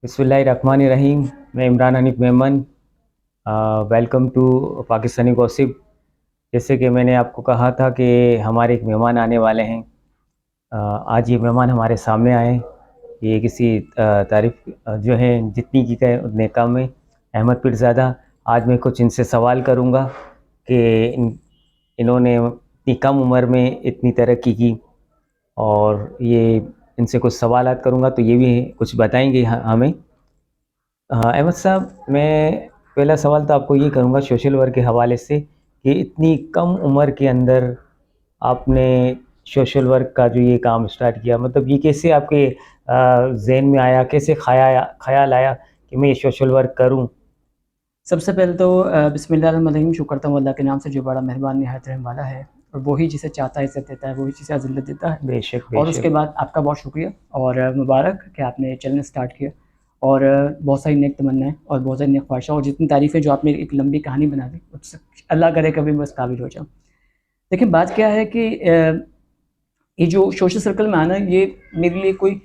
बिस्मिल्लाहिर्रहमानिर्रहीम। मैं Imran Hanif Memon. Welcome to Pakistani gossip. जैसे कि मैंने आपको कहा था कि हमारे एक मेहमान आने वाले हैं। आज ये मेहमान हमारे सामने आए। ये किसी तारीफ जो है जितनी की कहे उतने कम है। अहमद पीरज़ादा। आज मैं कुछ इनसे सवाल करूँगा कि इन्होंने इतनी कम उम्र में इतनी तरक्की की, और ये इनसे कुछ सवालात करूँगा तो ये भी कुछ बताएंगे हमें। अहमद साहब, मैं पहला सवाल तो आपको ये करूँगा सोशल वर्क के हवाले से कि इतनी कम उम्र के अंदर आपने सोशल वर्क का जो ये काम स्टार्ट किया, मतलब ये कैसे आपके जहन में आया, कैसे ख्याल आया कि मैं ये सोशल वर्क करूँ? सबसे पहले तो बिस्मिल्लाहिर्रहमानिर्रहीम, शुक्र करता हूँ अल्लाह के नाम से जो बड़ा मेहरबान निहायत रहम वाला है, और वही जिसे चाहता है इज़्ज़त देता है, वही जिसे अज़िल्लत देता है। बेशक और उसके बेशक। बाद आपका बहुत शुक्रिया और मुबारक कि आपने चैनल स्टार्ट किया, और बहुत सारी नेक तमन्नाएँ और बहुत सारी नेक ख्वाहिशें और जितनी तारीफ़ें जो आपने एक लंबी कहानी बना दी, उससे अल्लाह करे कभी मैं उस काबिल हो जाऊँ। देखिए, बात क्या है कि ये जो सोशल सर्कल में आना, ये मेरे लिए कोई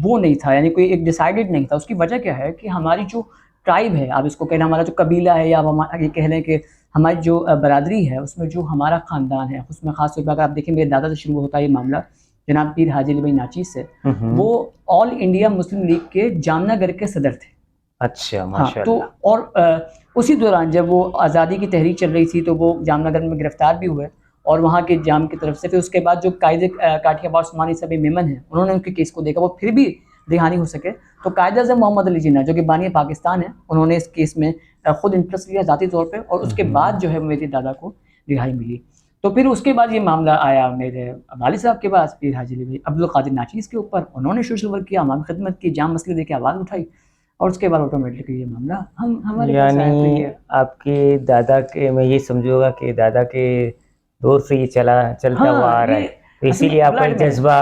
वो नहीं था, यानी कोई एक डिसाइडेड नहीं था। उसकी वजह क्या है कि हमारी जो ट्राइब है, आप इसको कहना, हमारा जो कबीला है, या ये कह लें कि हमारी जो बरादरी है, उसमें जो हमारा ख़ानदान है, उसमें ख़ास तौर पर अगर आप देखें, मेरे दादा से शुरू होता है ये मामला, जनाब पीर हाजी अली भाई नाचीज़ से। वो ऑल इंडिया मुस्लिम लीग के जामनगर के सदर थे। अच्छा, हाँ, तो माशाल्लाह। और उसी दौरान जब वो आज़ादी की तहरीक चल रही थी, तो वो जामनगर में गिरफ़्तार भी हुए, और वहाँ के जाम की तरफ से फिर उसके बाद जो कायदे काठियावाड़ उस्मानी सभी मेमन हैं, उन्होंने उनके केस को देखा, वो फिर भी रिहाई हो सके, तो कायद-ए-आज़म मोहम्मद अली जिन्ना, जो कि बानी पाकिस्तान है, उन्होंने इस केस में खुद इंटरेस्ट लिया ज़ाती तौर पे, और उसके बाद जो है मेरे दादा को रिहाई मिली। तो फिर उसके बाद ये मामला आया मेरे वालिद साहब के पास, पीर हाजी अली भाई अब्दुल कादिर नाचीज़ के ऊपर। उन्होंने सोशल वर्क किया, हमारी खिदमत की, जाम मसले देके आवाज़ उठाई, और उसके बाद ऑटोमेटिकली ये मामला हमारे पास आया। तो यानी ये आपके दादा के, मैं ये समझूंगा कि दादा के दौर से ये चलता हुआ हाँ, आ रहा है, ये तो असल में इसीलिए आपका एक ब्लड में है। जज्बा,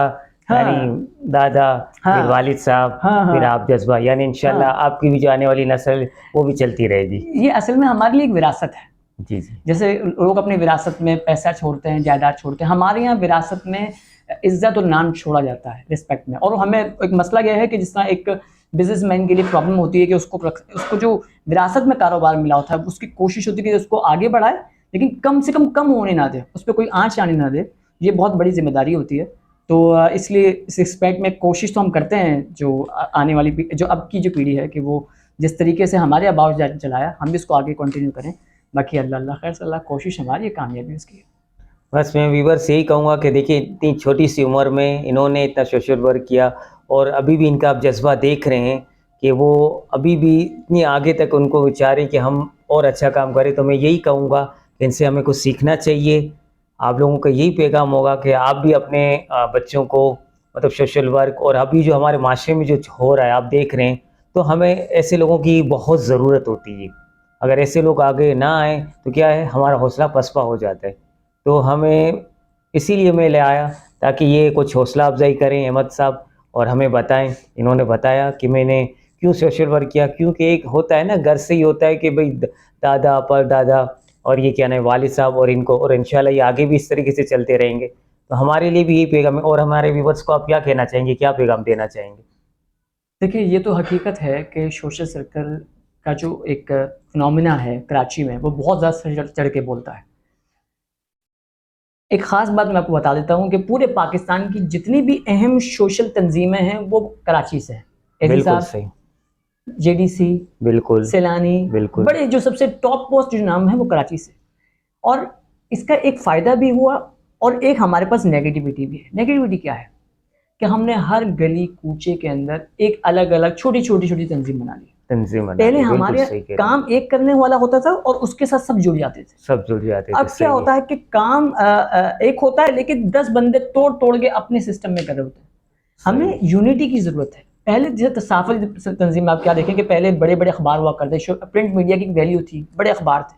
यानी हाँ, दादा, फिर हाँ, वालिद साहब, हाँ, फिर हाँ, आप जज्बा, यानी इंशाल्लाह हाँ। आपकी भी जो आने वाली नस्ल वो भी चलती रहेगी। ये असल में हमारे लिए एक विरासत है। जी जी। जैसे लोग अपनी विरासत में पैसा छोड़ते हैं, जायदाद छोड़ते हैं, हमारे यहाँ विरासत में इज्जत और नाम छोड़ा जाता है, रिस्पेक्ट में। और हमें एक मसला यह है कि जिस तरह एक बिजनेसमैन के लिए प्रॉब्लम होती है कि उसको जो विरासत में कारोबार मिला होता है, उसकी कोशिश होती है कि उसको आगे बढ़ाए, लेकिन कम से कम होने ना दे, उस पर कोई आँच आने ना दे। ये बहुत बड़ी जिम्मेदारी होती है। तो इसलिए इस रिस्पेक्ट में कोशिश तो हम करते हैं, जो आने वाली जो अब की जो पीढ़ी है, कि वो जिस तरीके से हमारे आबाव चलाया, हम भी इसको आगे कंटिन्यू करें। बाकी अल्लाह अल्लाह खैर अल्लाह, कोशिश हमारी है, कामयाबी उसकी है। बस मैं व्यूवर्स यही कहूँगा कि देखिए, इतनी छोटी सी उम्र में इन्होंने इतना सोशल वर्क किया, और अभी भी इनका आप जज्बा देख रहे हैं कि वो अभी भी इतनी आगे तक उनको विचारे कि हम और अच्छा काम करें। तो मैं यही कहूँगा कि इनसे हमें कुछ सीखना चाहिए। आप लोगों का यही पैगाम होगा कि आप भी अपने बच्चों को, मतलब सोशल वर्क, और अभी जो हमारे माशरे में जो हो रहा है आप देख रहे हैं, तो हमें ऐसे लोगों की बहुत ज़रूरत होती है। अगर ऐसे लोग आगे ना आए तो क्या है, हमारा हौसला पसपा हो जाता है। तो हमें, इसीलिए मैं ले आया ताकि ये कुछ हौसला अफजाई करें अहमद साहब, और हमें बताएं। इन्होंने बताया कि मैंने क्यों सोशल वर्क किया, क्योंकि एक होता है ना, घर से ही होता है कि भाई दादा परदादा, और ये क्या नाम है, वालिद साहब, और इनको, और इंशाल्लाह ये आगे भी इस तरीके से चलते रहेंगे। तो हमारे लिए भी यही पैगाम है। और हमारे व्यूवर्स को आप क्या कहना चाहेंगे, क्या पैगाम देना चाहेंगे? देखिए, ये तो हकीकत है कि सोशल सर्कल का जो एक फिनोमिना है कराची में, वो बहुत ज़्यादा चढ़ के बोलता है। एक ख़ास बात मैं आपको बता देता हूँ कि पूरे पाकिस्तान की जितनी भी अहम सोशल तंजीमें हैं, वो कराची से हैं। बिल्कुल एहतिसाब, सही। जेडीसी, बिल्कुल सैलानी, बिल्कुल। बड़े जो सबसे टॉप पोस्ट जो नाम है, वो कराची से। और इसका एक फ़ायदा भी हुआ, और एक हमारे पास नेगेटिविटी भी है। नेगेटिविटी क्या है कि हमने हर गली कूचे के अंदर एक अलग-अलग छोटी-छोटी तंजीम बना ली। तंजीम बना पहले ली, बिल्कुल हमारे सही कह रहे हैं। काम एक करने वाला होता था, और उसके साथ सब जुड़ जाते थे। सब जुड़ जाते थे, अब क्या सही है। होता है कि काम एक होता है, लेकिन 10 बंदे तोड़ के अपने सिस्टम में कर रहे होते हैं। सही हमें है। यूनिटी की ज़रूरत है। पहले जैसे तसाफ़ुल तंज़ीम में आप क्या देखें कि पहले बड़े-बड़े अखबार हुआ करते, प्रिंट मीडिया की वैल्यू थी, बड़े अखबार थे।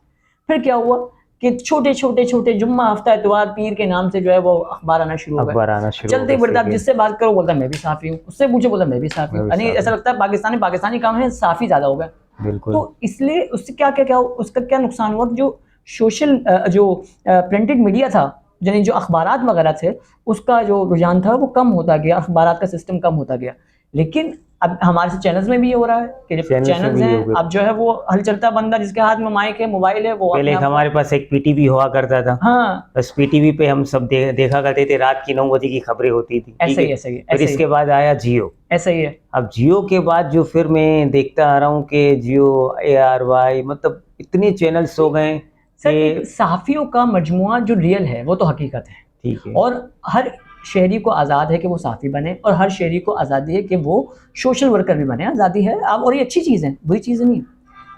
फिर क्या हुआ कि छोटे जुम्मा, हफ्ता, इतवार, पीर के नाम से जो है वो अखबार आना शुरू हो गए। अखबार आना शुरू हो चलते गए, ही सही बढ़ते, आप कह। जिससे बात करो बोलता है मैं भी साफ़ी हूँ, उससे पूछो बोलता है मैं भी साफ़ी मैं हूँ। भी यानी साफ ऐसा हूँ। लगता है पाकिस्तानी कम है, साफ़ी ज़्यादा हो गए। बिल्कुल। तो इसलिए उससे क्या उसका क्या नुकसान हुआ कि जो सोशल जो प्रिंटेड मीडिया था, यानी जो अखबारात वगैरह थे, उसका जो रुझान था वो कम होता गया, अखबारात का सिस्टम कम होता गया। लेकिन اب ہمارے چینلز میں بھی یہ ہو رہا ہے کہ جب چینلز ہیں اب جو ہے وہ ہل چلتا بندہ جس کے ہاتھ میں مائک ہے موبائل ہے وہ پہلے ہمارے پاس ایک پی ٹی وی ہوا کرتا تھا. ہاں بس پی ٹی وی پہ ہم سب دیکھا کرتے تھے, رات کی 9 بجے کی خبریں ہوتی تھی. ایسا ہی ایسا ہی پھر اس کے بعد آیا جیو. ایسا ہی ہے. اب جیو کے بعد جو پھر میں دیکھتا آ رہا ہوں کہ جیو اے آر وائی مطلب اتنے چینلز ہو گئے کہ صحافیوں کا مجموعہ جو ریئل ہے وہ تو حقیقت ہے. ٹھیک ہے. اور ہر شہری کو آزاد ہے کہ وہ صحافی بنے, اور ہر شہری کو آزادی ہے کہ وہ سوشل ورکر بھی بنے, آزادی ہے. اب اور یہ اچھی چیز ہے, بری چیز نہیں,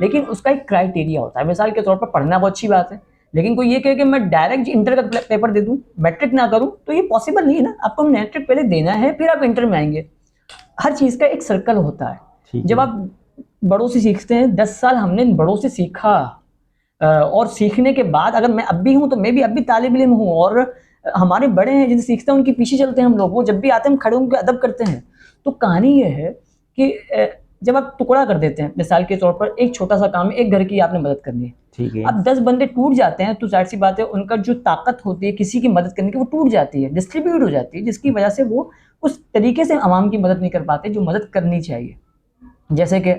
لیکن اس کا ایک کرائٹیریا ہوتا ہے. مثال کے طور پر پڑھنا بہت اچھی بات ہے, لیکن کوئی یہ کہے کہ میں ڈائریکٹ انٹر کا پیپر دے دوں, میٹرک نہ کروں, تو یہ پاسبل نہیں ہے نا. آپ کو میٹرک پہلے دینا ہے پھر آپ انٹر میں آئیں گے. ہر چیز کا ایک سرکل ہوتا ہے. جب آپ بڑوں سے سیکھتے ہیں, 10 سال ہم نے بڑوں سے سیکھا, اور سیکھنے کے بعد اگر میں اب بھی ہوں تو میں بھی اب بھی طالب علم ہوں, اور ہمارے بڑے ہیں جن سے سیکھتے ہیں ان کے پیچھے چلتے ہیں ہم لوگ, وہ جب بھی آتے ہیں ہم کھڑے ہوں کے ادب کرتے ہیں. تو کہانی یہ ہے کہ جب آپ ٹکڑا کر دیتے ہیں, مثال کے طور پر ایک چھوٹا سا کام ہے, ایک گھر کی آپ نے مدد کرنی ہے, ٹھیک ہے, اب 10 بندے ٹوٹ جاتے ہیں تو ظاہر سی بات ہے ان کا جو طاقت ہوتی ہے کسی کی مدد کرنے کی وہ ٹوٹ جاتی ہے, ڈسٹریبیوٹ ہو جاتی ہے, جس کی وجہ سے وہ اس طریقے سے عوام کی مدد نہیں کر پاتے جو مدد کرنی چاہیے. جیسے کہ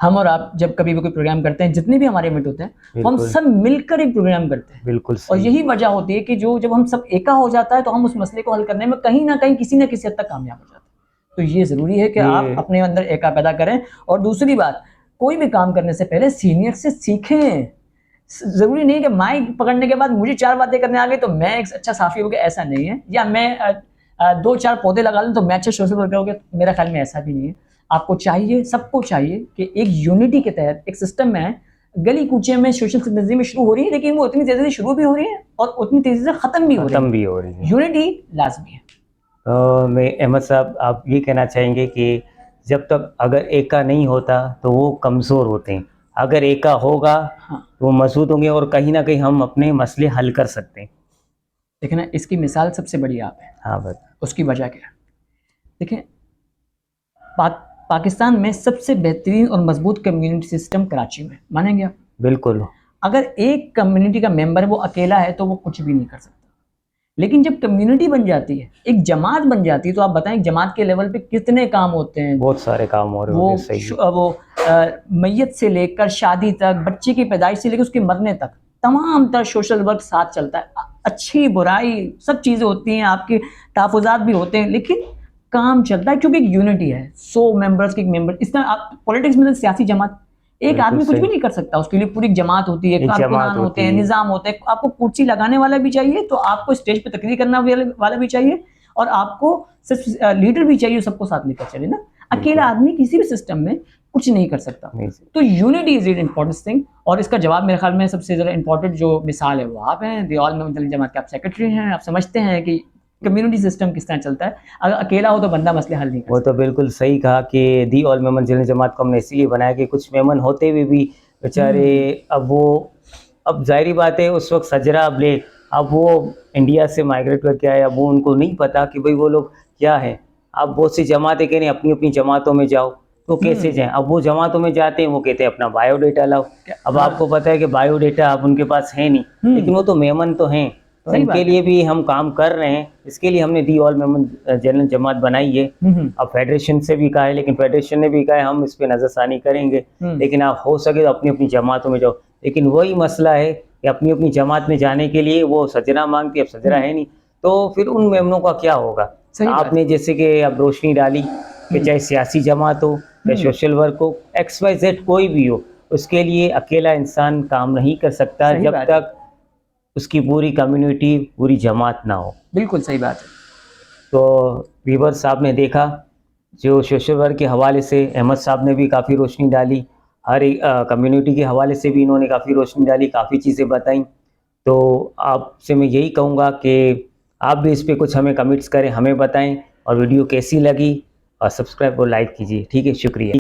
ہم اور آپ جب کبھی بھی کوئی پروگرام کرتے ہیں, جتنے بھی ہمارے ایونٹ ہوتے ہیں ہم سب مل کر ایک پروگرام کرتے ہیں. بالکل, اور یہی وجہ ہوتی ہے کہ جب ہم سب ایکا ہو جاتا ہے تو ہم اس مسئلے کو حل کرنے میں کہیں نہ کہیں کسی نہ کسی حد تک کامیاب ہو جاتے ہیں. تو یہ ضروری ہے کہ آپ اپنے اندر ایکا پیدا کریں. اور دوسری بات, کوئی بھی کام کرنے سے پہلے سینئر سے سیکھیں. ضروری نہیں کہ مائک پکڑنے کے بعد مجھے 4 باتیں کرنے آ گئی تو میں ایک اچھا صحافی ہو گیا, ایسا نہیں ہے. یا میں 2-4 پودے لگا لوں تو میں اچھا سوشل ورکر ہو گیا, میرا خیال میں ایسا بھی نہیں ہے. آپ کو چاہیے, سب کو چاہیے کہ ایک یونٹی کے تحت ایک سسٹم میں گلی کوچے میں سوشل تنظیمیں شروع ہو رہی ہیں, لیکن وہ اتنی تیزی سے شروع بھی ہو رہی ہیں اور اتنی تیزی سے ختم بھی ہو رہی ہیں. یونٹی لازمی ہے. میں احمد صاحب آپ یہ کہنا چاہیں گے کہ جب تک اگر ایکا نہیں ہوتا تو وہ کمزور ہوتے ہیں, اگر ایکا ہوگا تو وہ مضبوط ہوں گے اور کہیں نہ کہیں ہم اپنے مسئلے حل کر سکتے ہیں. دیکھیں نا, اس کی مثال سب سے بڑی آپ ہے. ہاں بس اس کی وجہ کیا ہے؟ دیکھیں, پاکستان میں سب سے بہترین اور مضبوط کمیونٹی سسٹم کراچی میں, مانیں گے آپ؟ بالکل. اگر ایک کمیونٹی کا ممبر وہ اکیلا ہے تو وہ کچھ بھی نہیں کر سکتا, لیکن جب کمیونٹی بن جاتی ہے, ایک جماعت بن جاتی ہے, تو آپ بتائیں جماعت کے لیول پہ کتنے کام ہوتے ہیں. بہت سارے کام ہو رہے ہیں. وہ میت سے لے کر شادی تک, بچے کی پیدائش سے لے کر اس کے مرنے تک, تمام تر سوشل ورک ساتھ چلتا ہے. اچھی برائی سب چیزیں ہوتی ہیں, آپ کے تحفظات بھی ہوتے ہیں, لیکن کام چلتا ہے کیونکہ ایک یونٹی ہے. 100 ممبرس کی ایک ممبر, اس طرح پولیٹکس میں سیاسی جماعت, ایک آدمی کچھ بھی نہیں کر سکتا, اس کے لیے پوری جماعت ہوتی ہے, کارکنان ہوتے ہیں, نظام ہوتے ہیں. آپ کو کرسی لگانے والا بھی چاہیے, تو آپ کو اسٹیج پہ تقریر کرنا والا بھی چاہیے, اور آپ کو صرف لیڈر بھی چاہیے, سب کو ساتھ لے کر چلے نا. اکیلا آدمی کسی بھی سسٹم میں کچھ نہیں کر سکتا. تو unity is a important thing, اور اس کا جواب میرے خیال میں سب سے زیادہ امپورٹنٹ جو مثال ہے وہ آپ ہیں. دی آل مسلم جماعت کے آپ سیکرٹری ہیں, آپ سمجھتے ہیں کہ کمیونٹی سسٹم کس طرح چلتا ہے. اگر اکیلا ہو تو بندہ مسئلے حل نہیں کر سکتا. وہ تو بالکل صحیح کہا کہ دی آل میمن جماعت کو ہم نے اسی لیے بنایا کہ کچھ میمن ہوتے ہوئے بھی بیچارے, اب ظاہری بات ہے اس وقت سجرا اب وہ انڈیا سے مائگریٹ کر کے آئے, اب وہ ان کو نہیں پتا کہ بھئی وہ لوگ کیا ہیں. اب بہت سی جماعتیں کہہ رہے ہیں اپنی اپنی جماعتوں میں جاؤ, تو کیسے جائیں. اب وہ جماعتوں میں جاتے ہیں, وہ کہتے ہیں اپنا بایو ڈیٹا لاؤ. اب آپ کو پتہ ہے کہ بایو ڈیٹا اب ان کے پاس ہے نہیں, لیکن وہ تو میمن تو ہیں, تو ان کے لیے بھی ہم کام کر رہے ہیں. اس کے لیے ہم نے دی آل میمن جنرل جماعت بنائی ہے. اب فیڈریشن سے بھی کہا ہے, لیکن فیڈریشن نے بھی کہا ہے ہم اس پہ نظر ثانی کریں گے, لیکن آپ ہو سکے تو اپنی اپنی جماعتوں میں جاؤ. لیکن وہی مسئلہ ہے کہ اپنی اپنی جماعت میں جانے کے لیے وہ سجرا مانگتی, اب سجرا ہے نہیں, تو پھر ان میمنوں کا کیا ہوگا. آپ نے جیسے کہ اب روشنی ڈالی کہ چاہے سیاسی جماعت ہو یا سوشل ورک ہو, XYZ کوئی بھی ہو, اس کے لیے اکیلا انسان کام نہیں کر سکتا جب تک اس کی پوری کمیونٹی پوری جماعت نہ ہو. بالکل صحیح بات ہے. تو ویور صاحب نے دیکھا جو سوشل ورک کے حوالے سے احمد صاحب نے بھی کافی روشنی ڈالی, ہر ایک کمیونٹی کے حوالے سے بھی انہوں نے کافی روشنی ڈالی, کافی چیزیں بتائیں. تو آپ سے میں یہی کہوں گا کہ آپ بھی اس پہ کچھ ہمیں کمنٹس کریں, ہمیں بتائیں, اور ویڈیو کیسی لگی, اور سبسکرائب اور لائک کیجیے. ٹھیک ہے, شکریہ.